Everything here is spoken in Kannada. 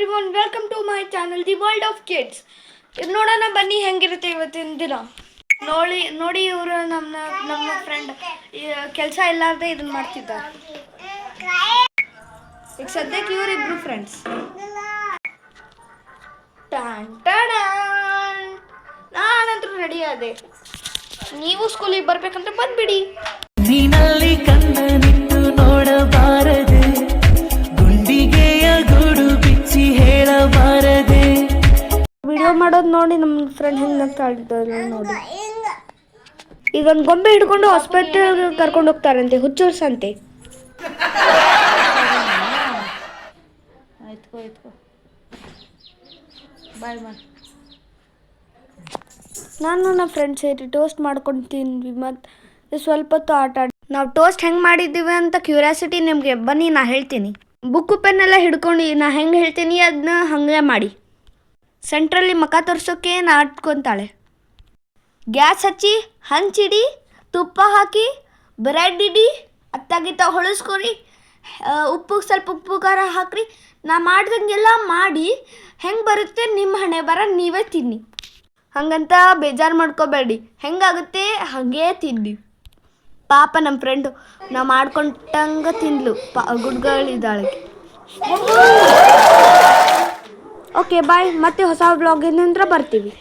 Everyone, welcome to my channel the world of kids. ಇದು ನೋಡೋಣ ಬನ್ನಿ ಹೆಂಗಿರುತ್ತೆ ಇವತ್ತಿನ ದಿನ. ನೋಡಿ ಇವರು ನಮ್ಮ ಫ್ರೆಂಡ್ ಕೆಲಸ ಇಲ್ಲಾರ್ದೆ ಇದನ್ನ ಮಾಡ್ತಿದ್ದಾರೆ. ಈಗ ಸದ್ಯಕ್ಕೆ ಇವರಿಬ್ರು ಫ್ರೆಂಡ್ಸ್. ನಾನಂತೂ ರೆಡಿ ಆದೆ. ನೀವು ಸ್ಕೂಲಿಗೆ ಬರ್ಬೇಕಂತ ಬಂದ್ಬಿಡಿ. ನೀನಲ್ಲಿ ಕಣ್ಣನಿಟ್ಟು ನೋಡಬಾರದೆ, ಗುಂಡಿಗೆಯ ಗೂಡು ಬಿಚ್ಚಿ ಹೇಳಬಾರದೆ. ವಿಡಿಯೋ ಮಾಡೋದು ನೋಡಿ ನಮ್ಮ ಫ್ರೆಂಡ್ ಹೆಂಗೆ ಇದ್ದಾರೆ ನೋಡಿ. ಇದೊಂದು ಗೊಂಬೆ ಹಿಡ್ಕೊಂಡು ಹಾಸ್ಪಿಟಲ್ ಕರ್ಕೊಂಡು ಹೋಗ್ತಾರಂತೆ, ಹುಚ್ಚೂರ್ ಸಂತೆ. ನಾನು ನನ್ನ ಫ್ರೆಂಡ್ಸ್ ಸೇರಿ ಟೋಸ್ಟ್ ಮಾಡ್ಕೊಂಡು ತಿಂದ್ವಿ. ಮತ್ತು ಸ್ವಲ್ಪ ಹೊತ್ತು ಆಟ ಆಡಿ ನಾವು ಟೋಸ್ಟ್ ಹೆಂಗೆ ಮಾಡಿದ್ದೀವಿ ಅಂತ ಕ್ಯೂರಿಯಾಸಿಟಿ ನಿಮಗೆ ಬನ್ನಿ ನಾ ಹೇಳ್ತೀನಿ. ಬುಕ್ಕು ಪೆನ್ನೆಲ್ಲ ಹಿಡ್ಕೊಂಡು ನಾ ಹೆಂಗೆ ಹೇಳ್ತೀನಿ ಅದನ್ನ ಹಾಗೆ ಮಾಡಿ. ಸೆಂಟ್ರಲ್ಲಿ ಮುಖ ತೋರ್ಸೋಕ್ಕೆ ನಾಟ್ಕೊತಾಳೆ. ಗ್ಯಾಸ್ ಹಚ್ಚಿ, ಹಂಚಿಡಿ, ತುಪ್ಪ ಹಾಕಿ, ಬ್ರೆಡ್ ಇಡಿ, ಅತ್ತಾಗಿತ್ತ ಹೊಳಸ್ಕೊರಿ, ಸ್ವಲ್ಪ ಉಪ್ಪು ಖಾರ ಹಾಕ್ರಿ. ನಾ ಮಾಡ್ದಂಗೆಲ್ಲ ಮಾಡಿ ಹೆಂಗೆ ಬರುತ್ತೆ ನಿಮ್ಮ ಹಣೆ ಬರ ನೀವೇ ತಿನ್ನಿ. ಹಂಗಂತ ಬೇಜಾರು ಮಾಡ್ಕೋಬೇಡಿ, ಹೆಂಗಾಗುತ್ತೆ ಹಾಗೇ ತಿನ್ನಿ. ಪಾಪ ನಮ್ಮ ಫ್ರೆಂಡು ನಾ ಮಾಡ್ಕೊಂಡಂಗೆ ತಿಂದ್ಲು, ಗುಡ್ಗಳಿದ್ದಾಳೆ. ಓಕೆ ಬಾಯ್, ಮತ್ತೆ ಹೊಸ ವ್ಲಾಗಿನಿಂದ ಬರ್ತೀವಿ.